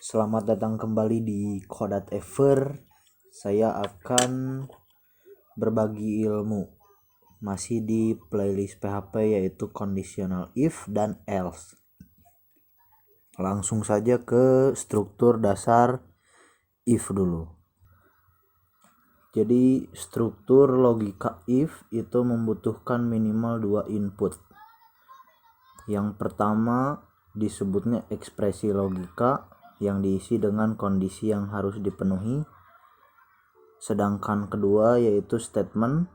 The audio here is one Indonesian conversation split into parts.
Selamat datang kembali di Kodat Ever. Saya akan berbagi ilmu masih di playlist PHP yaitu conditional if dan else. Langsung saja ke struktur dasar if dulu. Jadi struktur logika if itu membutuhkan minimal 2 input. Yang pertama disebutnya ekspresi logika yang diisi dengan kondisi yang harus dipenuhi. Sedangkan kedua yaitu statement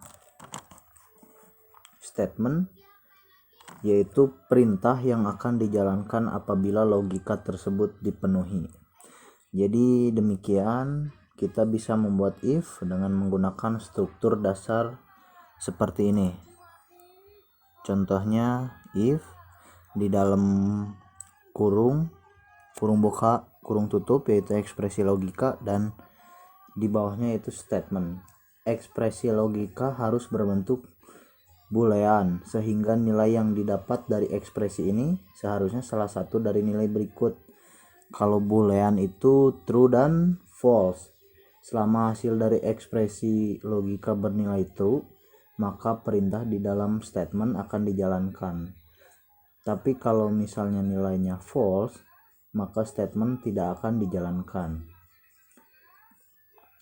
yaitu perintah yang akan dijalankan apabila logika tersebut dipenuhi. Jadi demikian kita bisa membuat if dengan menggunakan struktur dasar seperti ini. Contohnya if di dalam kurung buka, kurung tutup yaitu ekspresi logika, dan di bawahnya itu statement. Ekspresi logika harus berbentuk boolean sehingga nilai yang didapat dari ekspresi ini seharusnya salah satu dari nilai berikut. Kalau boolean itu true dan false. Selama hasil dari ekspresi logika bernilai true, maka perintah di dalam statement akan dijalankan. Tapi kalau misalnya nilainya false, maka statement tidak akan dijalankan.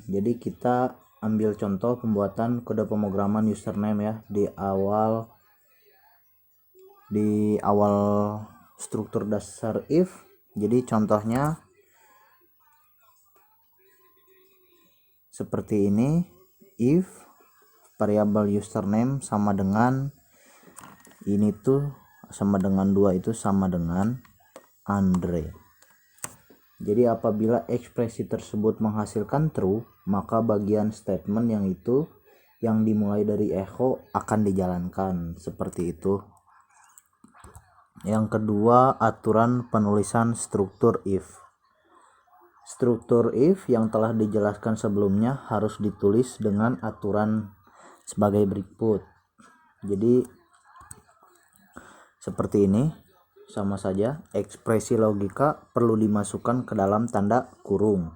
Jadi kita ambil contoh pembuatan kode pemrograman username ya di awal struktur dasar if. Jadi contohnya seperti ini, if variabel username sama dengan ini tuh sama dengan 2 itu sama dengan Andre. Jadi apabila ekspresi tersebut menghasilkan true, maka bagian statement yang dimulai dari echo akan dijalankan seperti itu. Yang kedua, aturan penulisan struktur if. Struktur if yang telah dijelaskan sebelumnya harus ditulis dengan aturan sebagai berikut. Jadi seperti ini. Sama saja, ekspresi logika perlu dimasukkan ke dalam tanda kurung.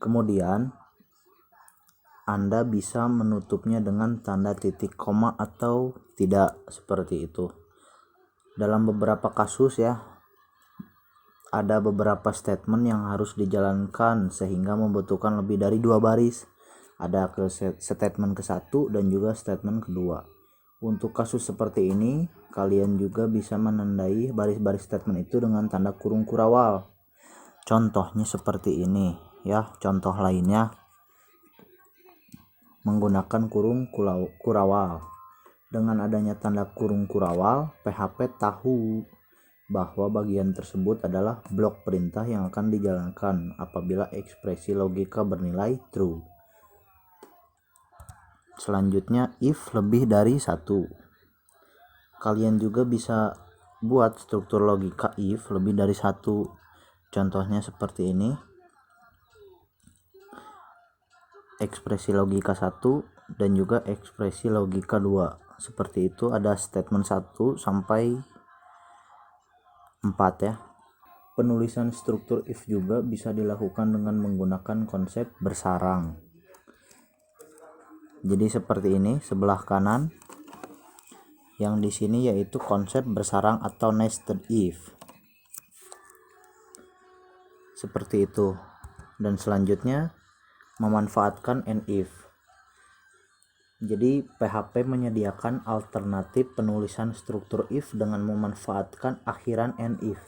Kemudian Anda bisa menutupnya dengan tanda titik koma atau tidak, seperti itu. Dalam beberapa kasus ya, ada beberapa statement yang harus dijalankan sehingga membutuhkan lebih dari 2 baris. Ada statement ke-1 dan juga statement kedua. Untuk kasus seperti ini, kalian juga bisa menandai baris-baris statement itu dengan tanda kurung kurawal. Contohnya seperti ini ya. Contoh lainnya menggunakan kurung kurawal. Dengan adanya tanda kurung kurawal, PHP tahu bahwa bagian tersebut adalah blok perintah yang akan dijalankan apabila ekspresi logika bernilai true. Selanjutnya, if lebih dari 1. Kalian juga bisa buat struktur logika if lebih dari 1. Contohnya seperti ini. Ekspresi logika 1 dan juga ekspresi logika 2. Seperti itu, ada statement 1 sampai 4 ya. Penulisan struktur if juga bisa dilakukan dengan menggunakan konsep bersarang. Jadi seperti ini, sebelah kanan yang di sini yaitu konsep bersarang atau nested if. Seperti itu. Dan selanjutnya memanfaatkan and if. Jadi PHP menyediakan alternatif penulisan struktur if dengan memanfaatkan akhiran and if.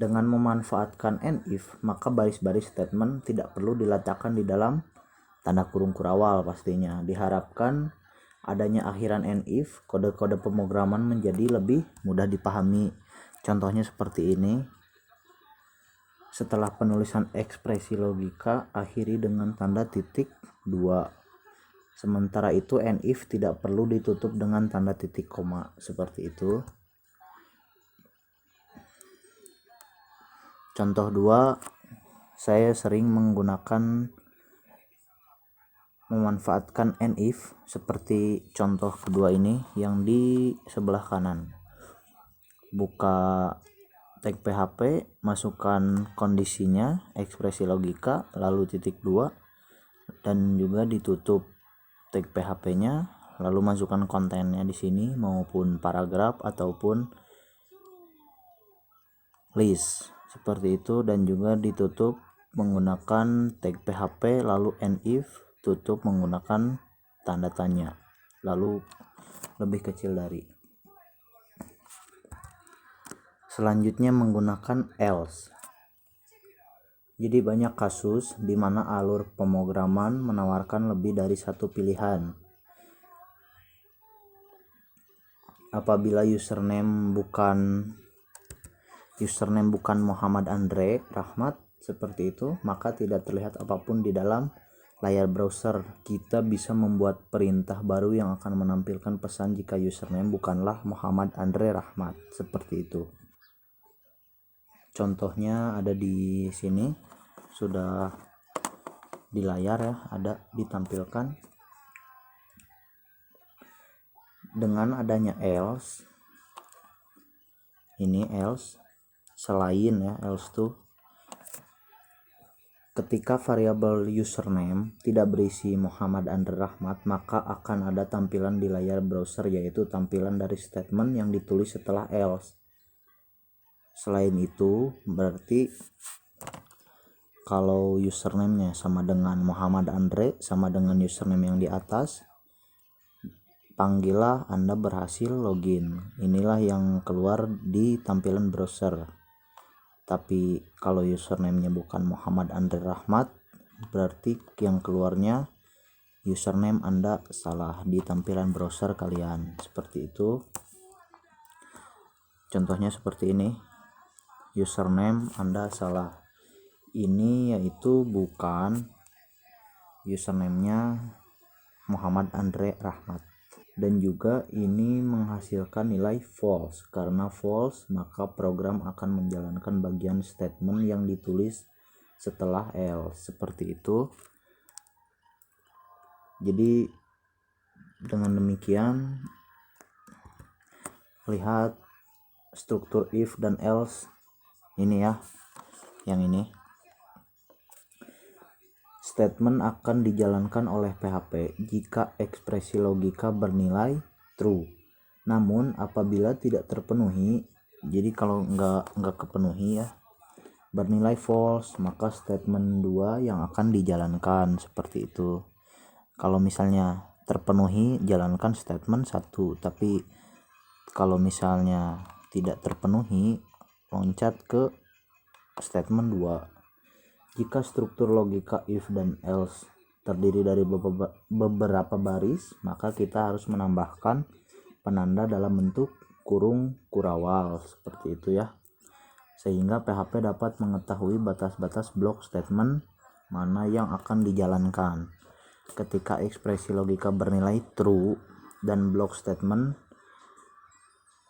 Dengan memanfaatkan and if, maka baris-baris statement tidak perlu diletakkan di dalam tanda kurung kurawal pastinya. Diharapkan adanya akhiran and if, kode-kode pemrograman menjadi lebih mudah dipahami. Contohnya seperti ini. Setelah penulisan ekspresi logika, akhiri dengan tanda titik 2. Sementara itu and if tidak perlu ditutup dengan tanda titik koma, seperti itu. Contoh 2, saya sering memanfaatkan and if seperti contoh kedua ini yang di sebelah kanan. Buka tag PHP, masukkan kondisinya, ekspresi logika, lalu titik 2, dan juga ditutup tag PHP-nya, lalu masukkan kontennya di sini maupun paragraf ataupun list seperti itu, dan juga ditutup menggunakan tag PHP, lalu end if, tutup menggunakan tanda tanya, lalu lebih kecil dari. Selanjutnya menggunakan else. Jadi banyak kasus di mana alur pemrograman menawarkan lebih dari satu pilihan. Apabila username bukan Muhammad Andre Rahmat seperti itu, maka tidak terlihat apapun di dalam layar browser. Kita bisa membuat perintah baru yang akan menampilkan pesan jika username bukanlah Muhammad Andre Rahmat seperti itu. Contohnya ada di sini, sudah di layar ya, ada ditampilkan. Dengan adanya else, ini else, selain ya else tuh, ketika variabel username tidak berisi Muhammad Andre Rahmat, maka akan ada tampilan di layar browser, yaitu tampilan dari statement yang ditulis setelah else. Selain itu, berarti kalau username-nya sama dengan Muhammad Andre, sama dengan username yang di atas, panggillah Anda berhasil login. Inilah yang keluar di tampilan browser. Tapi kalau username-nya bukan Muhammad Andre Rahmat, berarti yang keluarnya username Anda salah di tampilan browser kalian. Seperti itu. Contohnya seperti ini. Username Anda salah. Ini yaitu bukan username-nya Muhammad Andre Rahmat. Dan juga ini menghasilkan nilai false. Karena false, maka program akan menjalankan bagian statement yang ditulis setelah else. Seperti itu. Jadi dengan demikian, lihat struktur if dan else ini ya, yang ini. Statement akan dijalankan oleh PHP jika ekspresi logika bernilai true. Namun apabila tidak terpenuhi, jadi kalau nggak kepenuhi ya, bernilai false, maka statement 2 yang akan dijalankan seperti itu. Kalau misalnya terpenuhi, jalankan statement 1, tapi kalau misalnya tidak terpenuhi, loncat ke statement 2. Jika struktur logika if dan else terdiri dari beberapa baris, maka kita harus menambahkan penanda dalam bentuk kurung kurawal seperti itu ya, sehingga PHP dapat mengetahui batas-batas blok statement mana yang akan dijalankan ketika ekspresi logika bernilai true, dan blok statement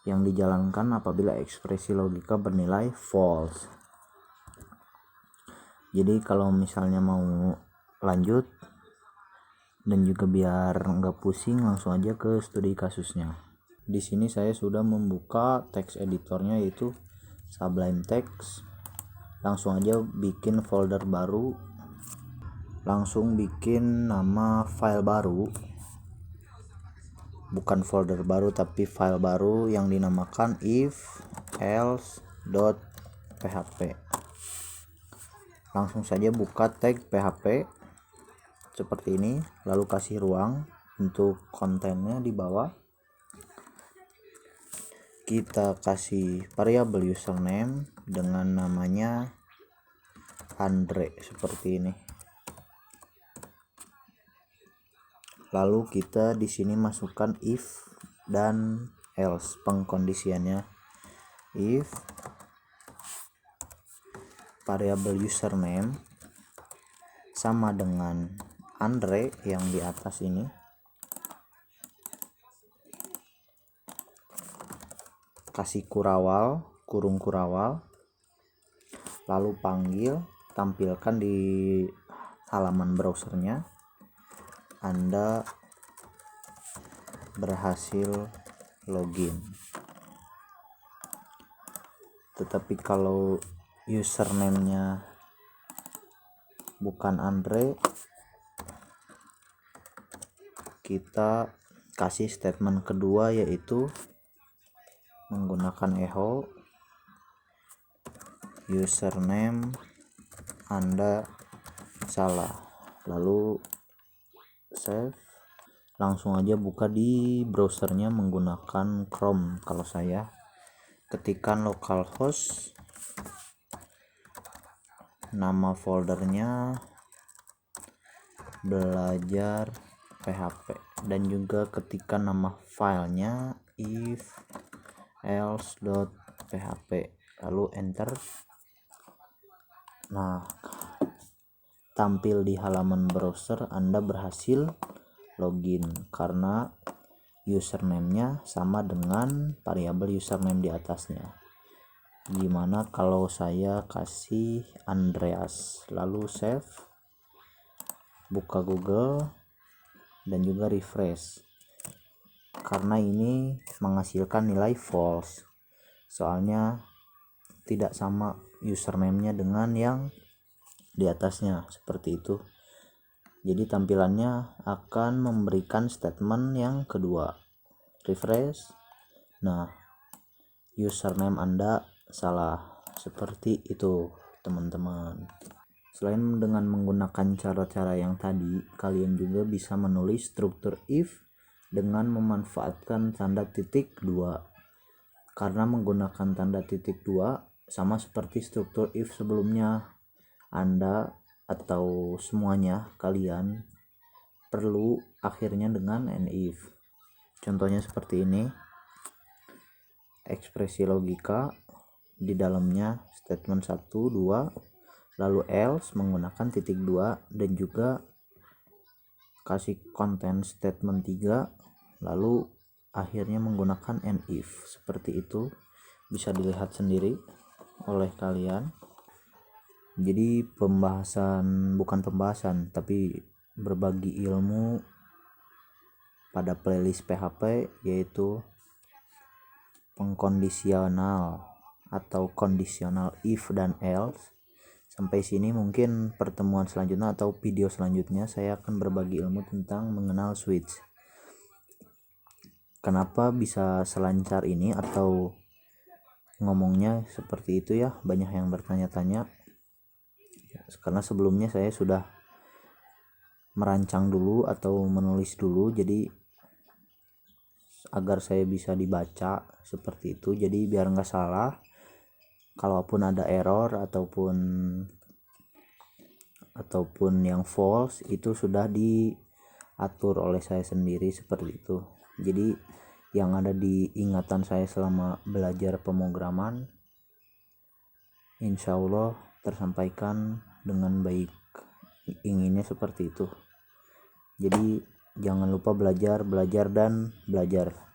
yang dijalankan apabila ekspresi logika bernilai false. Jadi kalau misalnya mau lanjut dan juga biar nggak pusing, langsung aja ke studi kasusnya. Di sini saya sudah membuka text editornya, yaitu Sublime Text. Langsung aja bikin folder baru, langsung bikin nama file baru, bukan folder baru tapi file baru yang dinamakan if else.php. Langsung saja buka tag PHP seperti ini, lalu kasih ruang untuk kontennya di bawah. Kita kasih variabel username dengan namanya Andre seperti ini. Lalu kita di sini masukkan if dan else, pengkondisiannya. If variabel username sama dengan Andre yang di atas ini, kasih kurawal, kurung kurawal, lalu panggil, tampilkan di halaman browsernya Anda berhasil login. Tetapi kalau username-nya bukan Andre, kita kasih statement kedua, yaitu menggunakan echo username Anda salah, lalu save. Langsung aja buka di browsernya menggunakan Chrome. Kalau saya ketikkan localhost, nama foldernya belajar PHP, dan juga ketikkan nama filenya if else.php, lalu enter. Nah, tampil di halaman browser Anda berhasil login karena username-nya sama dengan variabel username di atasnya. Gimana kalau saya kasih Andreas, lalu save, buka Google dan juga refresh. Karena ini menghasilkan nilai false, soalnya tidak sama username-nya dengan yang di atasnya, seperti itu. Jadi tampilannya akan memberikan statement yang kedua. Refresh. Nah, username Anda salah, seperti itu teman-teman. Selain dengan menggunakan cara-cara yang tadi, kalian juga bisa menulis struktur if dengan memanfaatkan tanda titik 2. Karena menggunakan tanda titik 2 sama seperti struktur if sebelumnya, Anda atau semuanya kalian perlu akhirnya dengan and if. Contohnya seperti ini, ekspresi logika, di dalamnya statement 1, 2, lalu else menggunakan titik 2, dan juga kasih konten statement 3, lalu akhirnya menggunakan and if. Seperti itu, bisa dilihat sendiri oleh kalian. Jadi bukan pembahasan tapi berbagi ilmu pada playlist PHP, yaitu pengkondisional atau conditional if dan else. Sampai sini mungkin pertemuan selanjutnya atau video selanjutnya saya akan berbagi ilmu tentang mengenal switch. Kenapa bisa selancar ini atau ngomongnya seperti itu ya, banyak yang bertanya-tanya. Karena sebelumnya saya sudah merancang dulu atau menulis dulu, jadi agar saya bisa dibaca seperti itu, jadi biar nggak salah. Kalaupun ada error ataupun yang false, itu sudah diatur oleh saya sendiri seperti itu. Jadi yang ada di ingatan saya selama belajar pemrograman, insya Allah tersampaikan dengan baik. Inginnya seperti itu. Jadi jangan lupa belajar dan belajar.